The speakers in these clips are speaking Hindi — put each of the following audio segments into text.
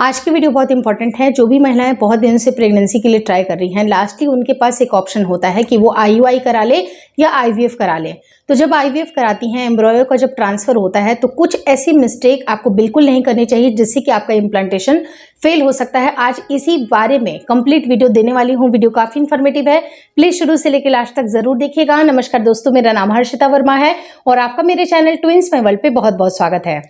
आज की वीडियो बहुत इंपॉर्टेंट है। जो भी महिलाएं बहुत दिन से प्रेगनेंसी के लिए ट्राई कर रही हैं, लास्टली उनके पास एक ऑप्शन होता है कि वो आईयूआई करा ले या आईवीएफ करा ले। तो जब आईवीएफ कराती हैं, एम्ब्रॉयो का जब ट्रांसफर होता है तो कुछ ऐसी मिस्टेक आपको बिल्कुल नहीं करनी चाहिए जिससे कि आपका इम्प्लांटेशन फेल हो सकता है। आज इसी बारे में कंप्लीट वीडियो देने वाली हूँ। वीडियो काफी इन्फॉर्मेटिव है, प्लीज शुरू से लेकर लास्ट तक जरूर देखिएगा। नमस्कार दोस्तों, मेरा नाम हर्षिता वर्मा है और आपका मेरे चैनल ट्विंस माय वर्ल्ड पे बहुत बहुत स्वागत है।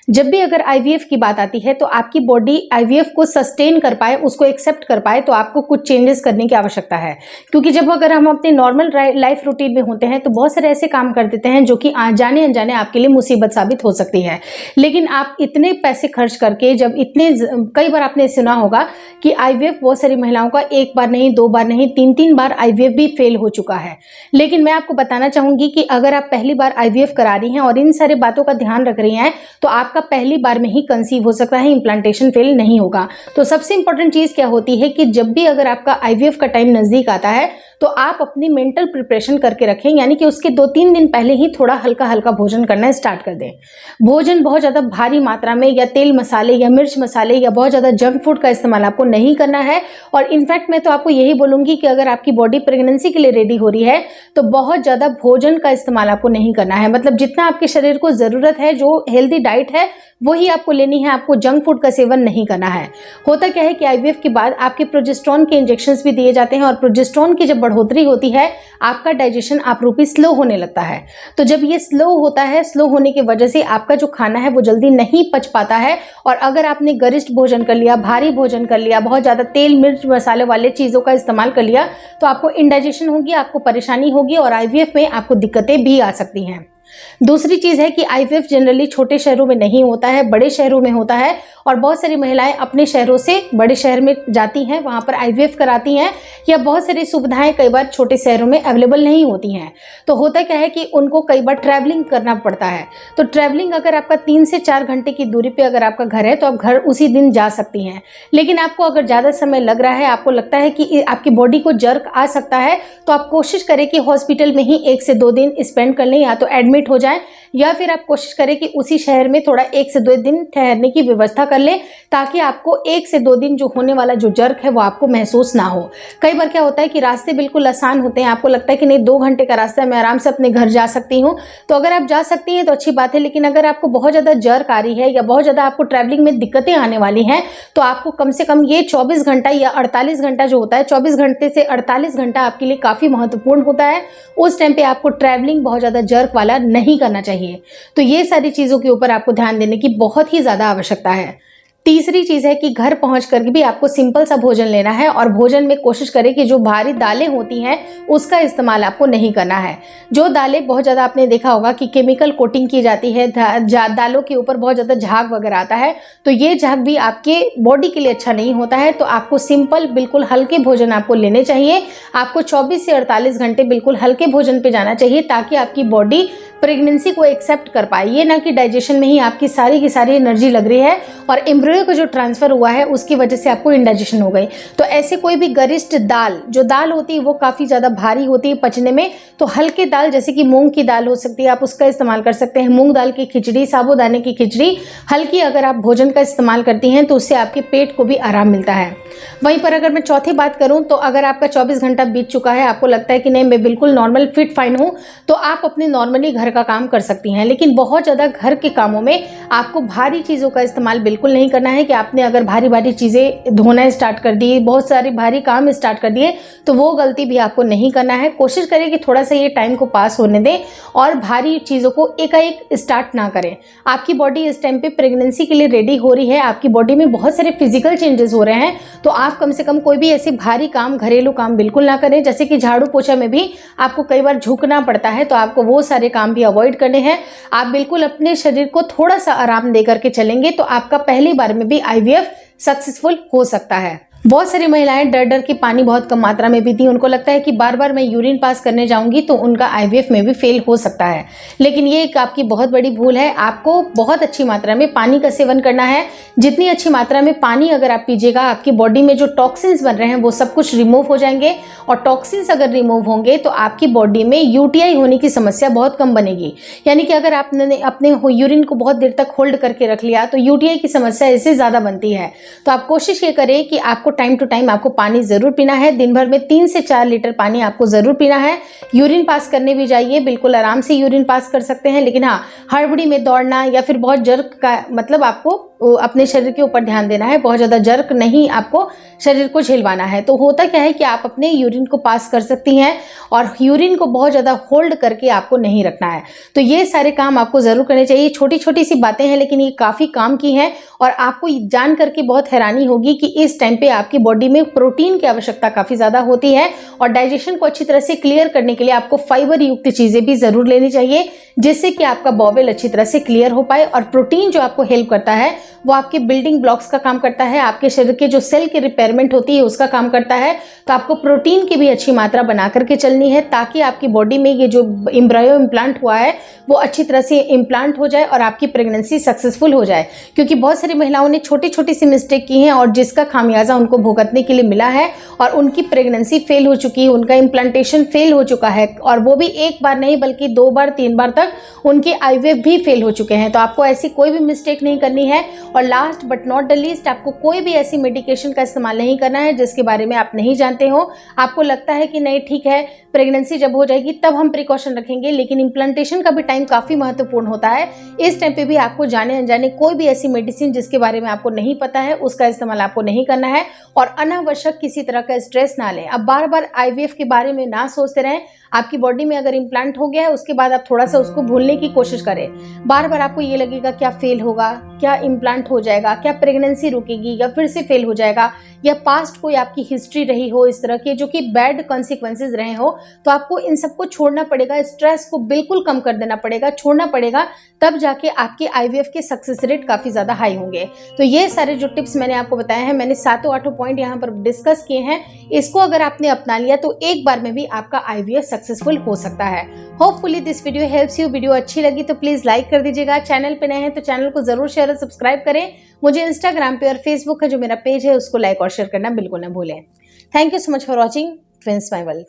जब भी अगर आईवीएफ की बात आती है तो आपकी बॉडी आईवीएफ को सस्टेन कर पाए, उसको एक्सेप्ट कर पाए, तो आपको कुछ चेंजेस करने की आवश्यकता है। क्योंकि जब अगर हम अपने नॉर्मल लाइफ रूटीन में होते हैं तो बहुत सारे ऐसे काम कर देते हैं जो कि जाने अनजाने आपके लिए मुसीबत साबित हो सकती है। लेकिन आप इतने पैसे खर्च करके जब कई बार आपने सुना होगा कि आईवीएफ बहुत सारी महिलाओं का एक बार नहीं, दो बार नहीं, तीन बार आईवीएफ भी फेल हो चुका है। लेकिन मैं आपको बताना चाहूंगी कि अगर आप पहली बार आईवीएफ करा रही हैं और इन सारे बातों का ध्यान रख रही हैं तो आपका पहली बार में ही कंसीव हो सकता है, इम्प्लांटेशन फेल नहीं होगा। तो सबसे इंपॉर्टेंट चीज क्या होती है कि जब भी अगर आपका आईवीएफ का टाइम नजदीक आता है तो आप अपनी मेंटल प्रिपरेशन करके रखें, यानी कि उसके 2-3 दिन पहले ही थोड़ा हल्का हल्का भोजन करना स्टार्ट कर दें। भोजन बहुत ज्यादा भारी मात्रा में या तेल मसाले या मिर्च मसाले या बहुत ज्यादा जंक फूड का इस्तेमाल आपको नहीं करना है। और इनफैक्ट मैं तो आपको यही बोलूंगी कि अगर आपकी बॉडी प्रेगनेंसी के लिए रेडी हो रही है तो बहुत ज्यादा भोजन का इस्तेमाल आपको नहीं करना है। मतलब जितना आपके शरीर को जरूरत है, जो हेल्दी डाइट है वही आपको लेनी है, आपको जंक फूड का सेवन नहीं करना है। होता क्या है कि आईवीएफ के बाद आपके प्रोजेस्टेरोन के इंजेक्शंस भी दिए जाते हैं और प्रोजेस्टेरोन की जब बढ़ोतरी होती है आपका डाइजेशन आप रूपी स्लो होने लगता है। तो जब ये स्लो होता है, स्लो होने की वजह से आपका जो खाना है वो जल्दी नहीं पच पाता है। और अगर आपने गरिष्ठ भोजन कर लिया, भारी भोजन कर लिया, बहुत ज्यादा तेल मिर्च मसाले वाले चीजों का इस्तेमाल कर लिया तो आपको इंडाइजेशन होगी, आपको परेशानी होगी और आईवीएफ में आपको दिक्कतें भी आ सकती हैं। दूसरी चीज है कि आईवीएफ जनरली छोटे शहरों में नहीं होता है, बड़े शहरों में होता है। और बहुत सारी महिलाएं अपने शहरों से बड़े शहर में जाती हैं, वहां पर आईवीएफ कराती हैं, या बहुत सारी सुविधाएं कई बार छोटे शहरों में अवेलेबल नहीं होती हैं। तो होता क्या है कि उनको कई बार ट्रैवलिंग करना पड़ता है। तो ट्रैवलिंग अगर आपका 3 से 4 घंटे की दूरी पे अगर आपका घर है तो आप घर उसी दिन जा सकती हैं। लेकिन आपको अगर ज्यादा समय लग रहा है, आपको लगता है कि आपकी बॉडी को जर्क आ सकता है, तो आप कोशिश करें कि हॉस्पिटल में ही 1 से 2 दिन स्पेंड कर लें, या तो एडमिट हो जाए या फिर आप कोशिश करें कि उसी शहर में थोड़ा 1 से 2 दिन ठहरने की व्यवस्था कर ले, ताकि आपको 1 से 2 दिन जो होने वाला जो जर्क है वो आपको महसूस ना हो। कई बार क्या होता है कि रास्ते बिल्कुल आसान होते हैं, आपको लगता है कि नहीं 2 घंटे का रास्ता है, मैं आराम से अपने घर जा सकती हूँ। तो अगर आप जा सकती हैं तो अच्छी बात है। लेकिन अगर आपको बहुत ज्यादा जर्क आ रही है या बहुत ज्यादा आपको ट्रैवलिंग में दिक्कतें आने वाली हैं तो आपको कम से कम ये 24 घंटा या 48 घंटा जो होता है, 24 घंटे से 48 घंटा आपके लिए काफी महत्वपूर्ण होता है। उस टाइम पे आपको ट्रैवलिंग बहुत ज्यादा जर्क वाला नहीं करना चाहिए। तो ये सारी चीजों के ऊपर आपको ध्यान देने की बहुत ही ज्यादा आवश्यकता है। तीसरी चीज है कि घर पहुंच करके भी आपको सिंपल सा भोजन लेना है और भोजन में कोशिश करें कि जो भारी दालें होती हैं उसका इस्तेमाल आपको नहीं करना है। जो दालें बहुत ज्यादा आपने देखा होगा कि केमिकल कोटिंग की जाती है, दालों के ऊपर बहुत ज्यादा झाग वगैरह आता है, तो ये झाग भी आपके बॉडी के लिए अच्छा नहीं होता है। तो आपको सिंपल बिल्कुल हल्के भोजन आपको लेने चाहिए। आपको 24 से 48 घंटे बिल्कुल हल्के भोजन पे जाना चाहिए ताकि आपकी बॉडी प्रेगनेंसी को एक्सेप्ट कर पाए। ये ना कि डाइजेशन में ही आपकी सारी की सारी एनर्जी लग रही है और एम्ब्रियो का जो ट्रांसफर हुआ है उसकी वजह से आपको इंडाइजेशन हो गई। तो ऐसे कोई भी गरिष्ठ दाल, जो दाल होती है वो काफ़ी ज़्यादा भारी होती है पचने में, तो हल्के दाल जैसे कि मूंग की दाल हो सकती है, आप उसका इस्तेमाल कर सकते हैं। मूंग दाल की खिचड़ी, साबूदाने की खिचड़ी, हल्की अगर आप भोजन का इस्तेमाल करती हैं तो उससे आपके पेट को भी आराम मिलता है। वहीं पर अगर मैं चौथी बात करूं तो अगर आपका 24 घंटा बीत चुका है, आपको लगता है कि नहीं मैं बिल्कुल नॉर्मल फिट फाइन हूं, तो आप अपने नॉर्मली घर का काम कर सकती हैं। लेकिन बहुत ज़्यादा घर के कामों में आपको भारी चीज़ों का इस्तेमाल बिल्कुल नहीं करना है कि आपने अगर भारी भारी चीज़ें धोना स्टार्ट कर दी, बहुत सारे भारी काम स्टार्ट कर दिए, तो वो गलती भी आपको नहीं करना है। कोशिश करें कि थोड़ा सा ये टाइम को पास होने दें और भारी चीज़ों को एकाएक स्टार्ट ना करें। आपकी बॉडी इस टाइम पे प्रेगनेंसी के लिए रेडी हो रही है, आपकी बॉडी में बहुत सारे फिजिकल चेंजेस हो रहे हैं, तो आप कम से कम कोई भी ऐसे भारी काम, घरेलू काम बिल्कुल ना करें। जैसे कि झाड़ू पोछा में भी आपको कई बार झुकना पड़ता है, तो आपको वो सारे काम भी अवॉइड करने हैं। आप बिल्कुल अपने शरीर को थोड़ा सा आराम दे करके चलेंगे तो आपका पहली बार में भी आईवीएफ सक्सेसफुल हो सकता है। बहुत सारी महिलाएं डर डर के पानी बहुत कम मात्रा में पीती हैं। उनको लगता है कि बार बार मैं यूरिन पास करने जाऊंगी तो उनका आईवीएफ में भी फेल हो सकता है, लेकिन ये एक आपकी बहुत बड़ी भूल है। आपको बहुत अच्छी मात्रा में पानी का सेवन करना है। जितनी अच्छी मात्रा में पानी अगर आप पीजिएगा, आपकी बॉडी में जो टॉक्सिन्स बन रहे हैं वो सब कुछ रिमूव हो जाएंगे, और टॉक्सिन्स अगर रिमूव होंगे तो आपकी बॉडी में यूटीआई होने की समस्या बहुत कम बनेगी। यानी कि अगर आपने अपने यूरिन को बहुत देर तक होल्ड करके रख लिया तो यूटीआई की समस्या इससे ज़्यादा बनती है। तो आप कोशिश ये करें कि आपको टाइम टू टाइम आपको पानी जरूर पीना है। दिन भर में 3 से 4 लीटर पानी आपको जरूर पीना है। यूरिन पास करने भी जाइए, बिल्कुल आराम से यूरिन पास कर सकते हैं, लेकिन हाँ, हड़बड़ी में दौड़ना या फिर बहुत जर्क का मतलब आपको अपने शरीर के ऊपर ध्यान देना है। बहुत ज़्यादा जर्क नहीं आपको शरीर को झिलवाना है। तो होता क्या है कि आप अपने यूरिन को पास कर सकती हैं, और यूरिन को बहुत ज़्यादा होल्ड करके आपको नहीं रखना है। तो ये सारे काम आपको ज़रूर करने चाहिए। छोटी छोटी सी बातें हैं, लेकिन ये काफ़ी काम की हैं, और आपको जान करके बहुत हैरानी होगी कि इस टाइम पे आपकी बॉडी में प्रोटीन की आवश्यकता काफ़ी ज़्यादा होती है, और डाइजेशन को अच्छी तरह से क्लियर करने के लिए आपको फाइबर युक्त चीज़ें भी ज़रूर लेनी चाहिए, जिससे कि आपका बॉवेल अच्छी तरह से क्लियर हो पाए। और प्रोटीन जो आपको हेल्प करता है वो आपके बिल्डिंग ब्लॉक्स का काम करता है, आपके शरीर के जो सेल की रिपेयरमेंट होती है उसका काम करता है। तो आपको प्रोटीन की भी अच्छी मात्रा बना करके चलनी है, ताकि आपकी बॉडी में ये जो एम्ब्रायो इम्प्लांट हुआ है वो अच्छी तरह से इम्प्लांट हो जाए और आपकी प्रेगनेंसी सक्सेसफुल हो जाए। क्योंकि बहुत सारी महिलाओं ने छोटी छोटी सी मिस्टेक की है, और जिसका खामियाजा उनको भुगतने के लिए मिला है, और उनकी प्रेगनेंसी फेल हो चुकी है, उनका इम्प्लांटेशन फेल हो चुका है, और वो भी एक बार नहीं बल्कि 2 बार 3 बार तक उनके आईवीएफ भी फेल हो चुके हैं। तो आपको ऐसी कोई भी मिस्टेक नहीं करनी है। और last but not the least, आपको कोई भी ऐसी मेडिकेशन का इस्तेमाल नहीं करना है जिसके बारे में आप नहीं जानते हो। आपको लगता है कि नहीं ठीक है, प्रेगनेंसी जब हो जाएगी तब हम प्रिकॉशन रखेंगे, लेकिन इम्प्लांटेशन का भी टाइम काफ़ी महत्वपूर्ण होता है। इस टाइम पे भी आपको जाने अनजाने कोई भी ऐसी मेडिसिन जिसके बारे में आपको नहीं पता है उसका इस्तेमाल आपको नहीं करना है, और अनावश्यक किसी तरह का स्ट्रेस ना लें। अब बार बार आईवीएफ के बारे में ना सोचते रहें। आपकी बॉडी में अगर इम्प्लांट हो गया है उसके बाद आप थोड़ा सा उसको भूलने की कोशिश करें। बार बार आपको ये लगेगा क्या फेल होगा, क्या इम्प्लांट हो जाएगा, क्या प्रेगनेंसी रुकेगी या फिर से फेल हो जाएगा, या पास्ट कोई आपकी हिस्ट्री रही हो इस तरह की जो कि बैड कॉन्सिक्वेंसेज रहे हो, तो आपको इन सबको छोड़ना पड़ेगा। स्ट्रेस को बिल्कुल कम कर देना पड़ेगा, छोड़ना पड़ेगा, तब जाके आपके आईवीएफ के सक्सेस रेट काफ़ी ज़्यादा हाई होंगे। तो ये सारे जो टिप्स मैंने आपको बताए हैं, मैंने 7-8 पॉइंट यहाँ पर डिस्कस किए हैं। इसको अगर आपने अपना लिया तो एक बार में भी आपका आईवीएफ सक्सेसफुल हो सकता है। Hopefully this video helps you. Video अच्छी लगी तो प्लीज़ लाइक कर दीजिएगा। चैनल पे नए हैं तो चैनल को ज़रूर शेयर और सब्सक्राइब करें। मुझे इंस्टाग्राम पे और फेसबुक का जो मेरा पेज है उसको लाइक और शेयर करना बिल्कुल ना भूलें। Thank you so much for watching twins my world.